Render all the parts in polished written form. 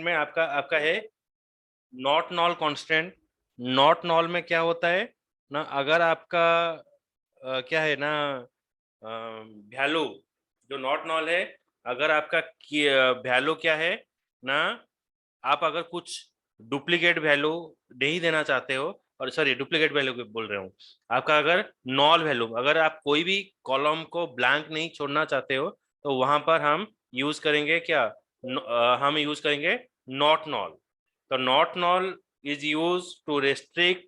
में आपका आपका है not null constant. Not knoll में क्या होता है ना, अगर आपका क्या है ना वैल्यू जो नॉट नॉल है, अगर आपका वैल्यू क्या है ना, आप अगर कुछ डुप्लीकेट वैल्यू नहीं देना चाहते हो, और सॉरी डुप्लीकेट वैल्यू बोल रहे हूँ, आपका अगर नॉल वैल्यू, अगर आप कोई भी कॉलम को ब्लैंक नहीं छोड़ना चाहते हो, तो वहां पर हम यूज करेंगे क्या, हम यूज करेंगे नॉट नॉल। तो not knoll is used to restrict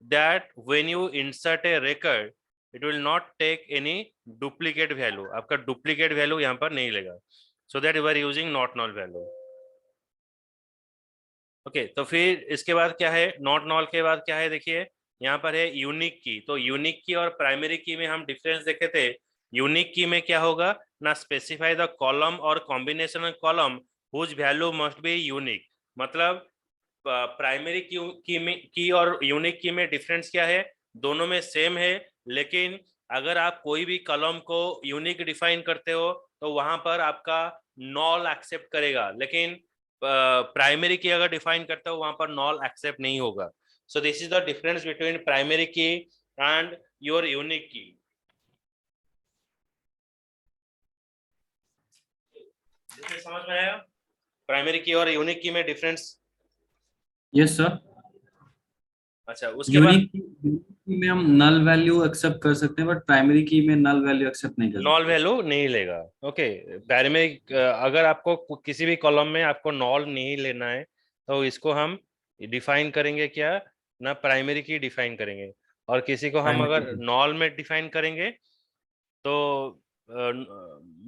that when you insert a record it will not take any duplicate value, आपका duplicate value यहाँ पर नहीं लेगा, so that you are using not null value। Okay तो फिर इसके बाद क्या है, नॉट नॉल के बाद क्या है, देखिए यहाँ पर है यूनिक की। तो यूनिक की और प्राइमरी की में हम डिफरेंस देखे थे। यूनिक की में क्या होगा ना, specify the column or combination of column whose value must be unique. मतलब प्राइमरी की और यूनिक की में डिफरेंस क्या है, दोनों में सेम है, लेकिन अगर आप कोई भी कॉलम को यूनिक डिफाइन करते हो तो वहां पर आपका नॉल एक्सेप्ट करेगा, लेकिन प्राइमरी की अगर डिफाइन करते हो वहां पर नॉल एक्सेप्ट नहीं होगा। So this is the difference between primary की एंड योर यूनिक की। समझ में आया प्राइमरी की और यूनिक की में डिफरेंस? Yes sir. अच्छा उसके बाद यूनिक की में हम नल वैल्यू एक्सेप्ट कर सकते हैं, बट प्राइमरी की में नल वैल्यू एक्सेप्ट नहीं कर नॉल सकते। वैल्यू नहीं लेगा। ओके प्राइमरी अगर आपको किसी भी कॉलम में आपको नॉल नहीं लेना है, तो इसको हम डिफाइन करेंगे क्या ना, प्राइमरी की डिफाइन करेंगे। और किसी को हम प्राइमरी अगर की। नॉल में डिफाइन करेंगे तो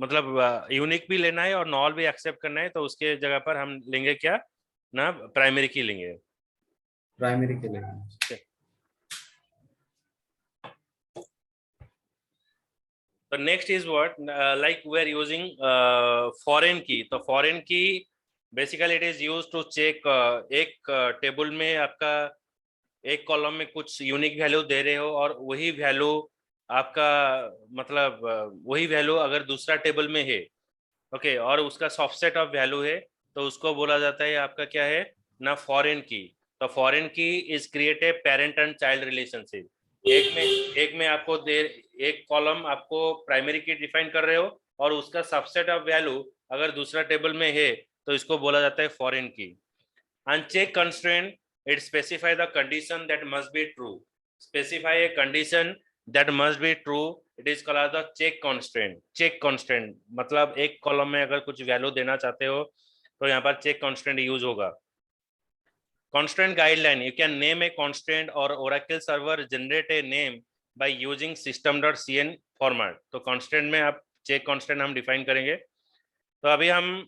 मतलब यूनिक भी लेना है और नॉल भी एक्सेप्ट करना है, तो उसके जगह पर हम लेंगे क्या ना, प्राइमरी की लेंगे। प्राइमरी के लिए। तो next is what, like we are using foreign key. तो foreign key basically it is use to check, एक टेबल में आपका एक कॉलम में कुछ यूनिक वैल्यू दे रहे हो, और वही वैल्यू आपका मतलब वही वैल्यू अगर दूसरा टेबल में है, ओके और उसका सबसेट ऑफ वैल्यू है, तो उसको बोला जाता है आपका क्या है ना, फॉरेन की। तो फॉरेन की is create a parent and child relationship. एक में आपको दे, एक कॉलम आपको प्राइमरी की डिफाइन कर रहे हो, और उसका सबसेट ऑफ वैल्यू अगर दूसरा टेबल में है, तो इसको बोला जाता है फॉरेन की। Uncheck constraint, it specify the condition that must be true. Specify a condition that must be true. It is called the check constraint. Check constraint मतलब एक कॉलम में अगर कुछ वैल्यू देना चाहते हो, तो यहाँ पर check constraint यूज होगा। Constraint guideline, you can name a constraint or Oracle server generate a name by using system.cn format। तो constraint में आप check constraint हम define करेंगे। तो अभी हम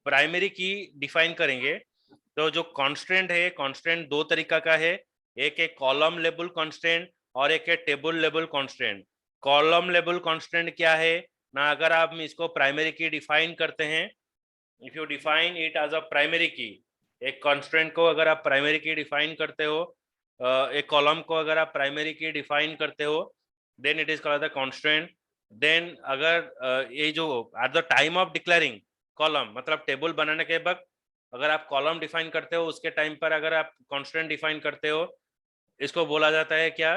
प्राइमरी की डिफाइन करेंगे। तो जो कांस्टेंट है, कांस्टेंट दो तरीका का है, एक है कॉलम लेबल कांस्टेंट और एक है table label constant. Column label constant क्या है ना, अगर आप इसको प्राइमरी की डिफाइन करते हैं, if you define it as a primary key, एक कांस्टेंट को अगर आप प्राइमरी की डिफाइन करते हो, एक कॉलम को अगर आप प्राइमरी की डिफाइन करते हो, then it is called the constant. Then अगर ये जो at the time of declaring column, मतलब टेबल बनाने के वक्त अगर आप कॉलम डिफाइन करते हो, उसके टाइम पर अगर आप कांस्टेंट डिफाइन करते हो, इसको बोला जाता है क्या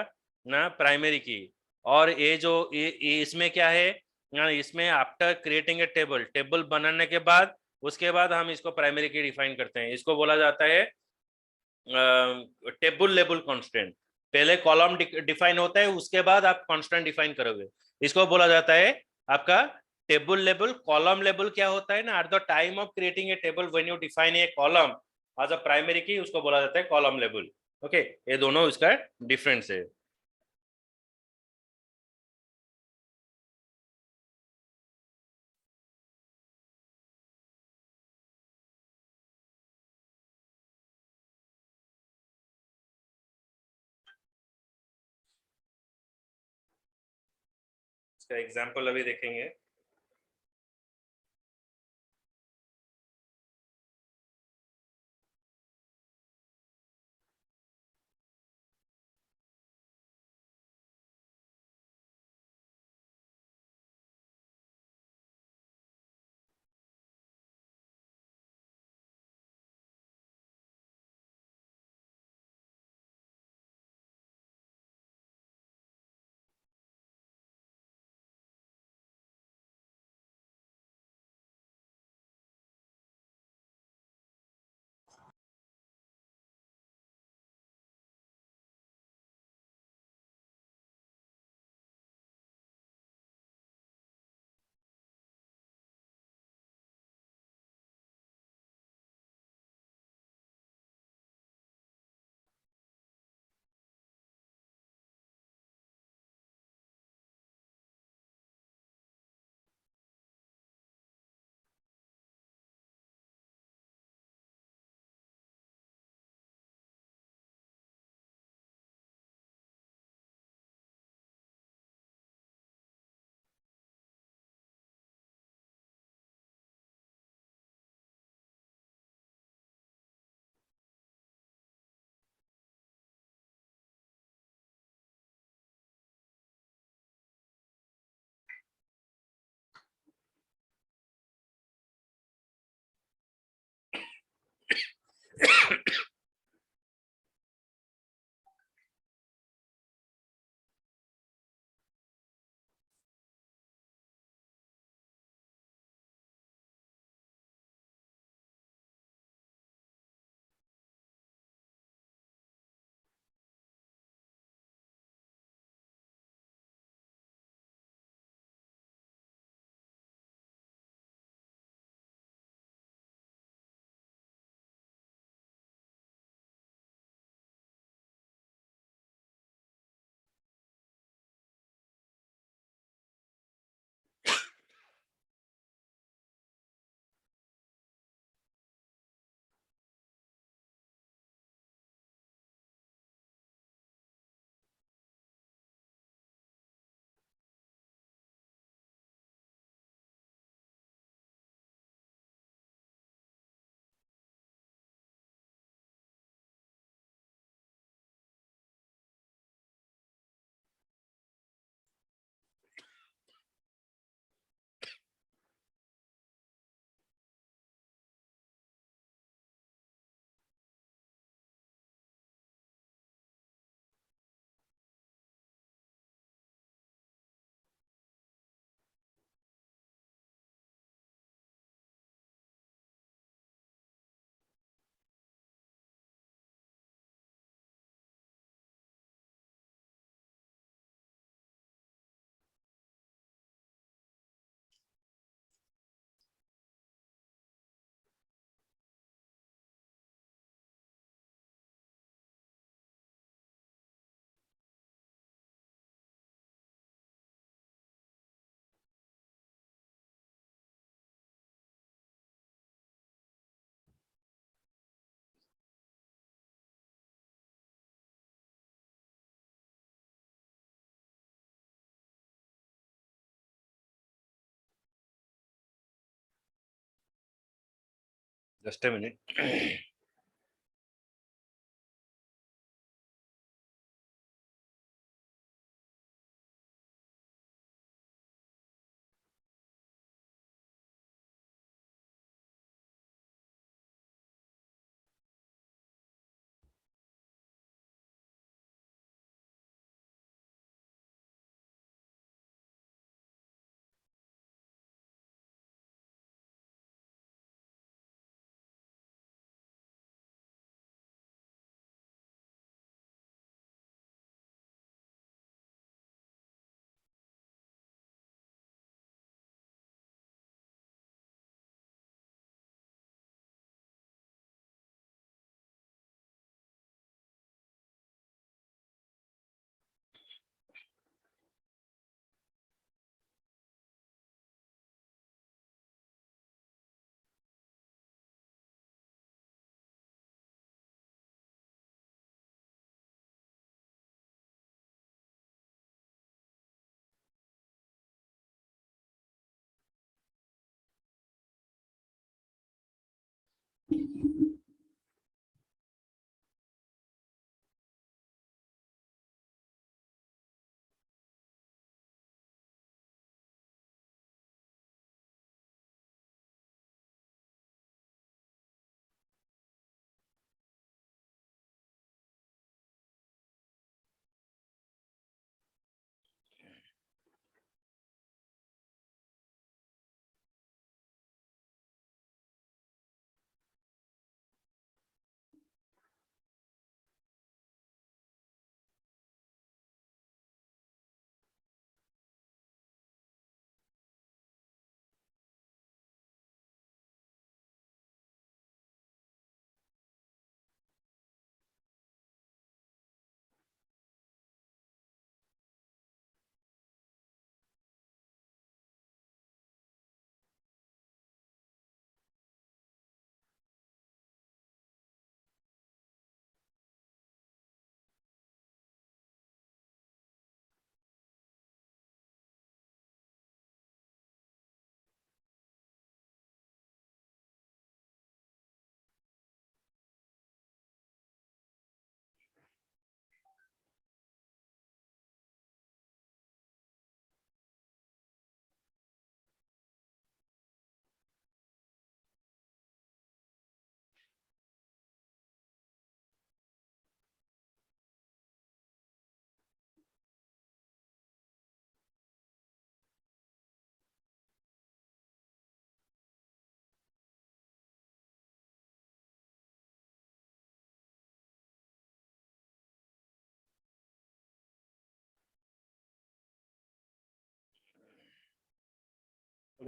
ना, प्राइमरी की। और ये जो इसमें क्या है ना, इसमें after creating a table, table बनाने के बाद उसके बाद हम इसको प्राइमरी की डिफाइन करते हैं, इसको बोला जाता है टेबल लेबल कांस्टेंट। पहले कॉलम डिफाइन होता है, उसके बाद आप कांस्टेंट डिफाइन करोगे, इसको बोला जाता है आपका टेबल लेबल। कॉलम लेबल क्या होता है ना, at the time of creating a table when you define a column as a primary key, उसको बोला जाता है कॉलम लेबल। ओके ये दोनों इसका डिफरेंस है। इसका एग्जांपल अभी देखेंगे। Just a minute.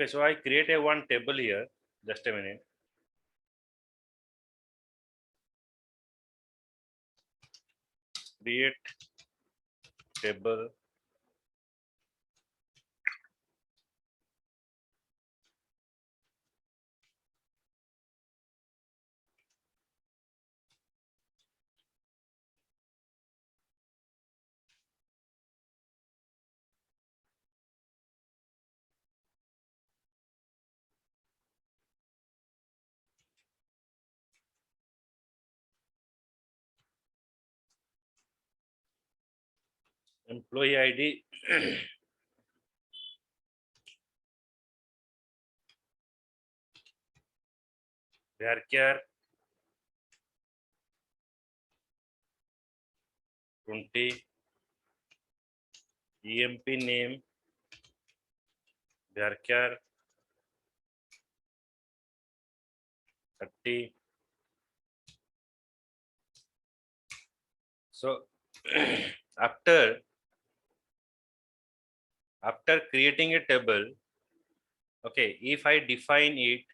Okay, so I create a one table here. Just a minute. Create table. Employee ID. Varchar 20. EMP name. Varchar 30. So after creating a table, okay, if I define it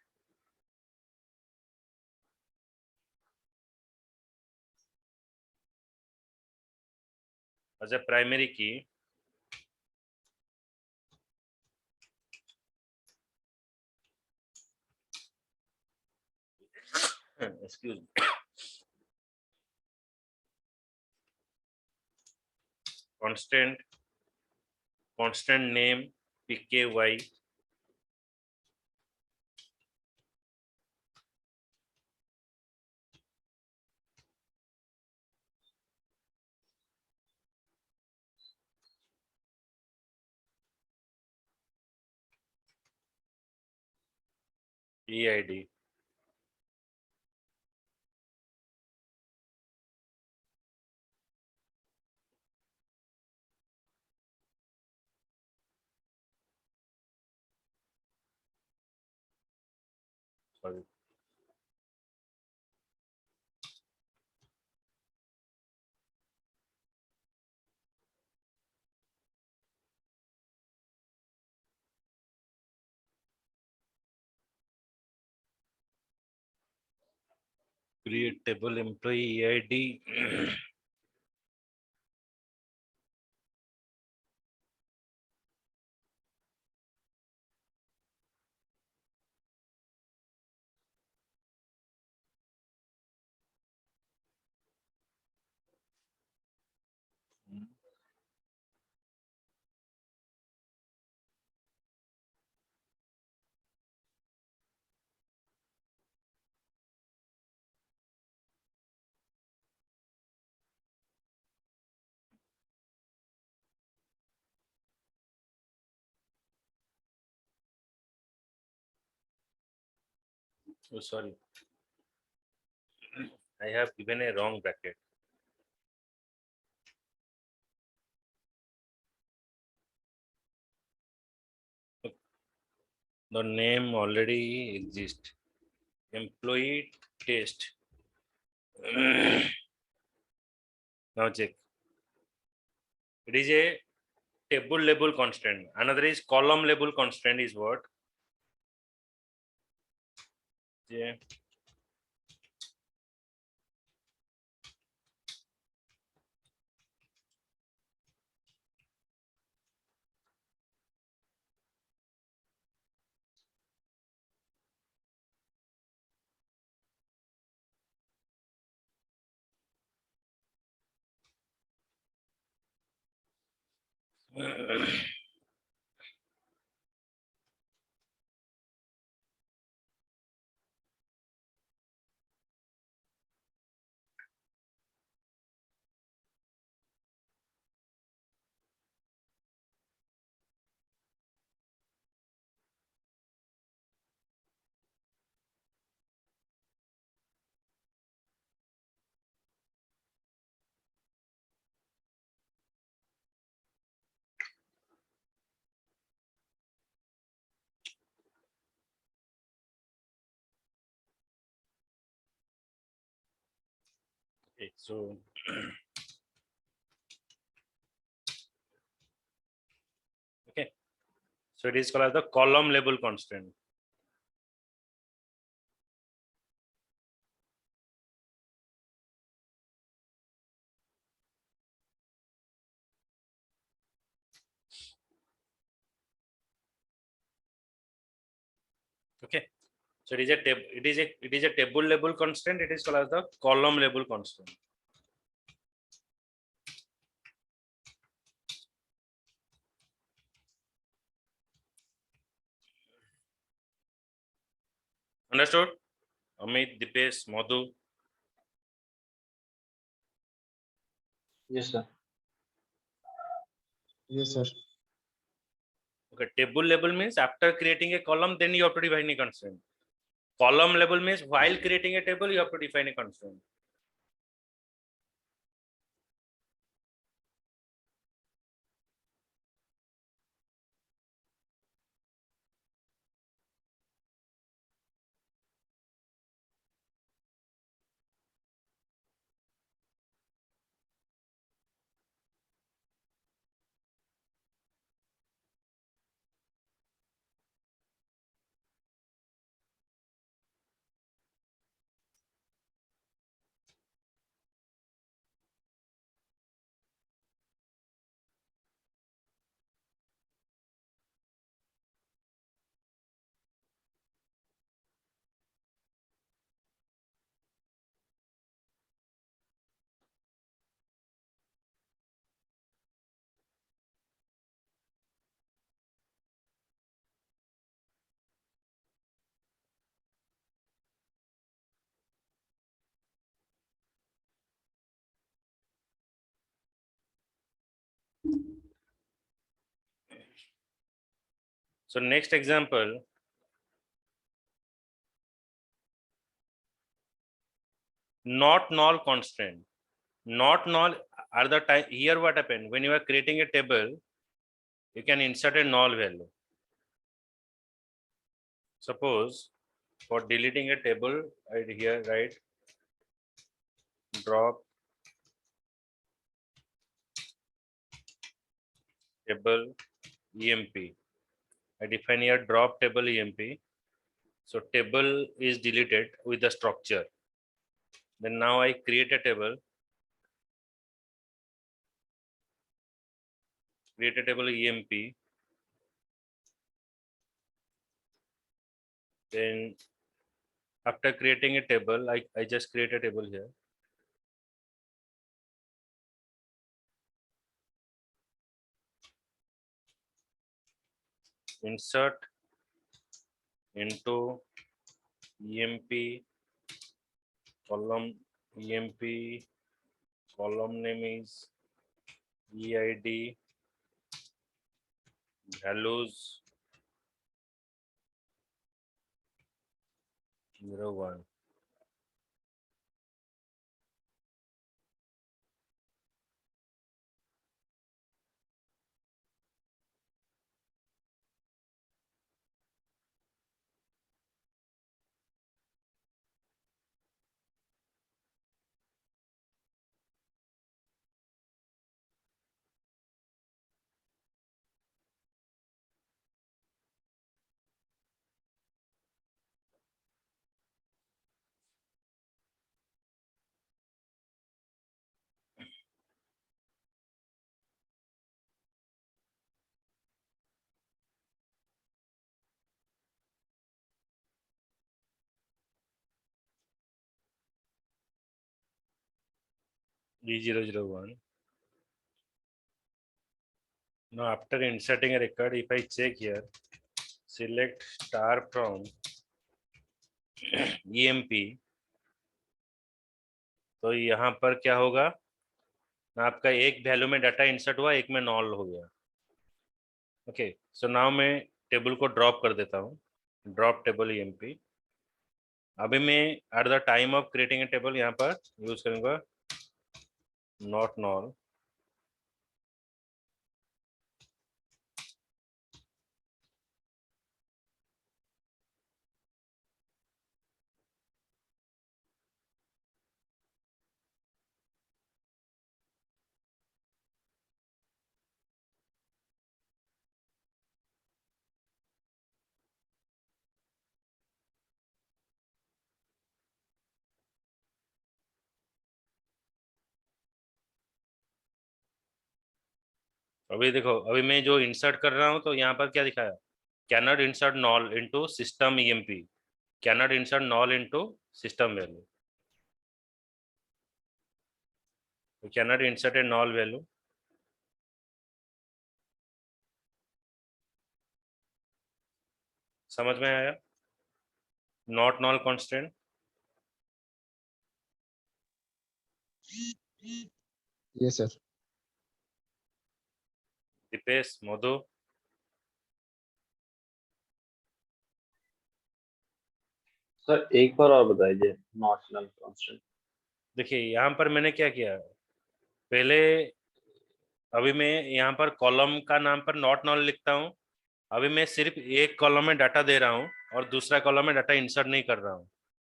as a primary key, excuse me, constant name pky, eid. Sorry. Create table employee eid. Oh, sorry, I have given a wrong bracket. The name already exists. Employee test. Now check. It is a table label constant. Another is column label constant is what? Yeah. Okay, so okay, So it is called as the column label constraint. Okay. So it is a table label constraint. It is called as the column label constraint. Understood? Amit, Dipesh, Madhu. Yes, sir. Yes, sir. Okay, table label means after creating a column, then you have to define a constraint. Column label means while creating a table, you have to define a constraint. So next example, not null constraint. Not null are the time. Here what happened when you are creating a table, you can insert a null value. Suppose for deleting a table, right here, right, drop table emp. I define here drop table emp. So table is deleted with the structure. Then now I create a table. Create a table emp. Then after creating a table, I just create a table here. Insert into emp column emp column name is eid values 01. E001. Now after inserting a record, if I check here, select star from emp, तो यहाँ पर क्या होगा, आपका एक value में data insert हुआ, एक में नॉल हो गया. ओके, सो नाउ मैं टेबल को ड्रॉप कर देता हूँ. Drop table emp. अभी मैं eight the time of creating a table यहाँ पर यूज करूंगा नॉट नॉल. अभी देखो, अभी मैं जो इंसर्ट कर रहा हूँ तो यहाँ पर क्या दिखाया, cannot insert null into system EMP, cannot insert null into system value, cannot insert a null value. समझ में आया? Not null constant. Yes, sir. Dipesh, Madhu, sir एक बार और बताइए, नॉट नल कांस्टेंट। देखिए यहाँ पर मैंने क्या किया, पहले अभी मैं यहाँ पर कॉलम का नाम पर नॉट नॉल लिखता हूँ। अभी मैं सिर्फ एक कॉलम में डाटा दे रहा हूँ और दूसरा कॉलम में डाटा इंसर्ट नहीं कर रहा हूँ।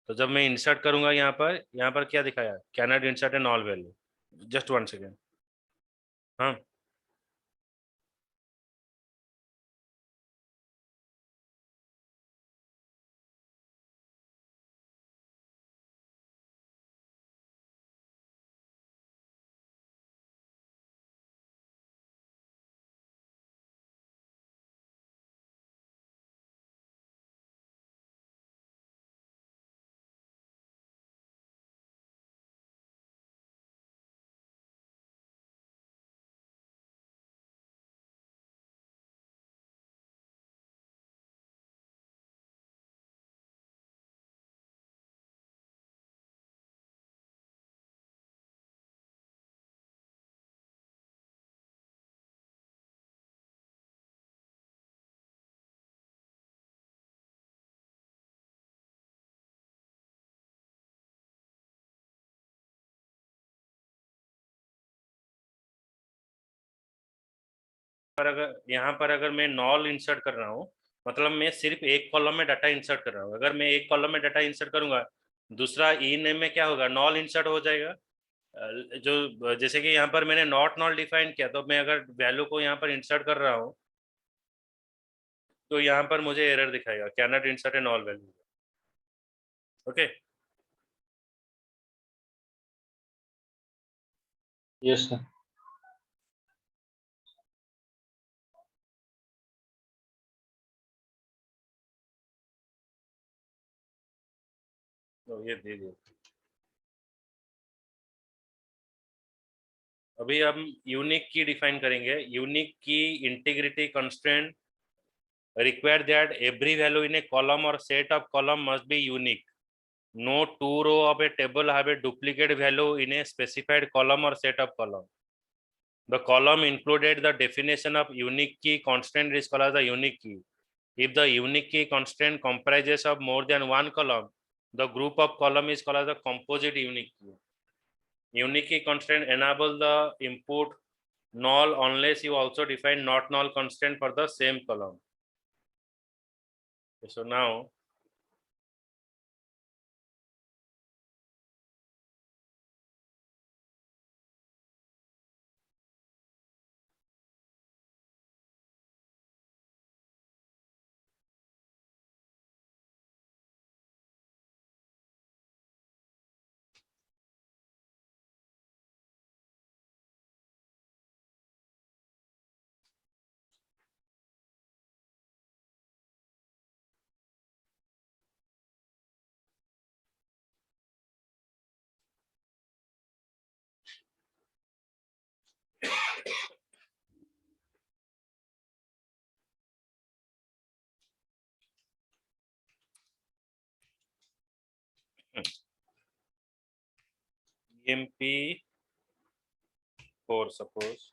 तो जब मैं इंसर्ट करूंगा यहाँ पर क्या दिखाया, cannot insert a null value. Just 1 second. हाँ, पर अगर यहाँ पर अगर मैं नॉल इंसर्ट कर रहा हूँ, मतलब मैं सिर्फ एक कॉलम में डाटा इंसर्ट कर रहा हूँ। अगर मैं एक कॉलम में डाटा इंसर्ट करूंगा, दूसरा ई नेम में क्या होगा, नॉल इंसर्ट हो जाएगा। जो जैसे कि यहाँ पर मैंने नॉट नॉल डिफाइन किया, तो मैं अगर वैल्यू को यहाँ पर इंसर्ट कर रहा हूँ तो यहाँ पर मुझे एरर दिखाएगा, cannot insert a null value. Okay. Yes sir. तो ये दे दिया। अभी हम यूनिक की डिफाइन करेंगे। यूनिक की integrity constraint require that every value in a column or set of column must be unique. No two row of a table have a duplicate value in a specified column or set of column. The column included the definition of unique key constant is called as the unique key. If the unique key constant comprises of more than one column, the group of column is called as the composite unique key. Unique key constant enable the input null unless you also define not null constant for the same column. So now EMP4 suppose.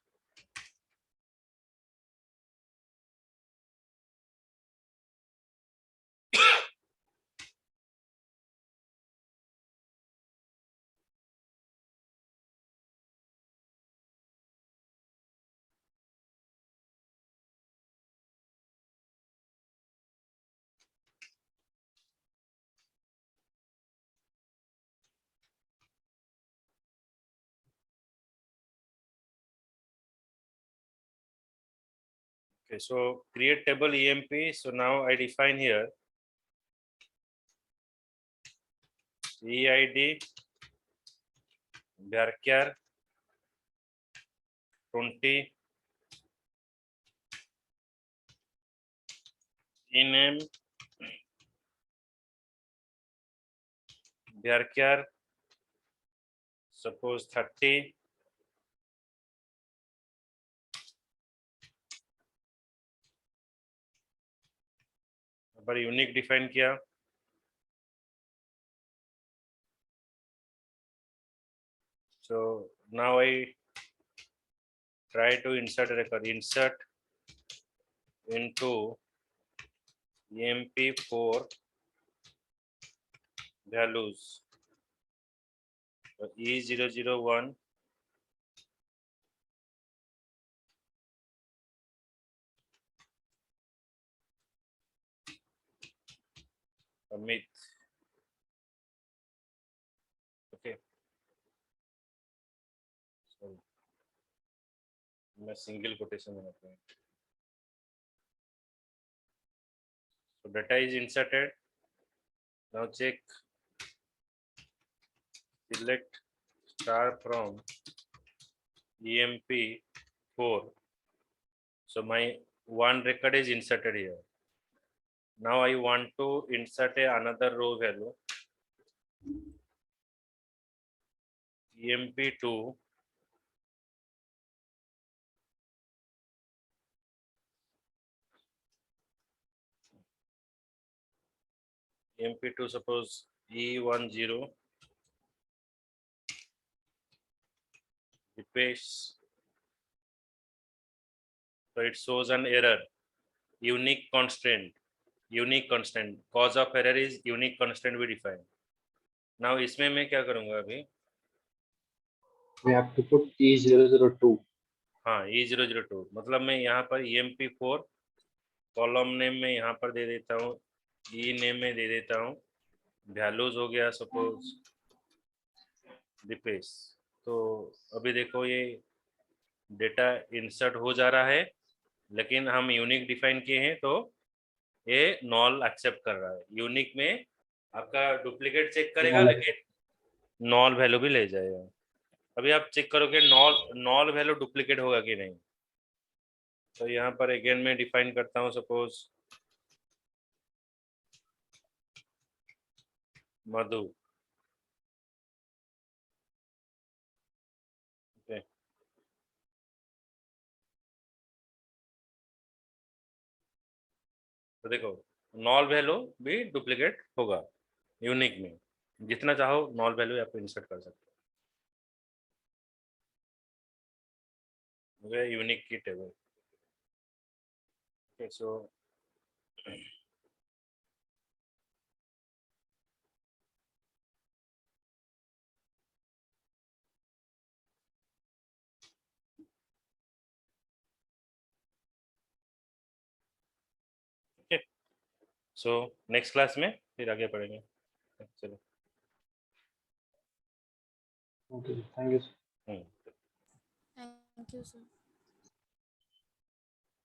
Okay, so create table EMP. So now I define here EID varchar 20 key name varchar suppose 30, पर unique define किया, so now I try to insert a record, insert into emp4 values, so E001 Amit, okay, so मैं single quotation में रखता हूँ, so data is inserted, now check select star from emp4, so my one record is inserted here. Now I want to insert another row value, emp2 emp2 suppose E10, paste, so it shows an error, unique constant, cause of error is unique constant we define. Now इसमें मैं क्या करूँगा अभी, We have to put E002. हाँ E002, मतलब मैं यहाँ पर emp4 कॉलम नेम में यहाँ पर दे देता हूँ, ई नेम में दे देता हूँ, वैल्यूज हो गया सपोज डिपेस, तो अभी देखो ये डेटा इंसर्ट हो जा रहा है, लेकिन हम यूनिक डिफाइन किए हैं तो ये नॉल एक्सेप्ट कर रहा है, यूनिक में आपका डुप्लीकेट चेक करेगा Null लेकिन नॉल वैल्यू भी ले जाएगा। अभी आप चेक करोगे नॉल वैल्यू डुप्लीकेट होगा कि नहीं, तो यहाँ पर अगेन मैं डिफाइन करता हूँ सपोज मधु, okay. तो देखो नॉल वैल्यू भी डुप्लीकेट होगा यूनिक में, जितना चाहो नॉल वैल्यू आप इंसर्ट कर सकते हो, यूनिक की table, okay, so okay, so next class में फिर आगे पढ़ेंगे, चलो। Okay, thank you. Hmm. Thank you, sir.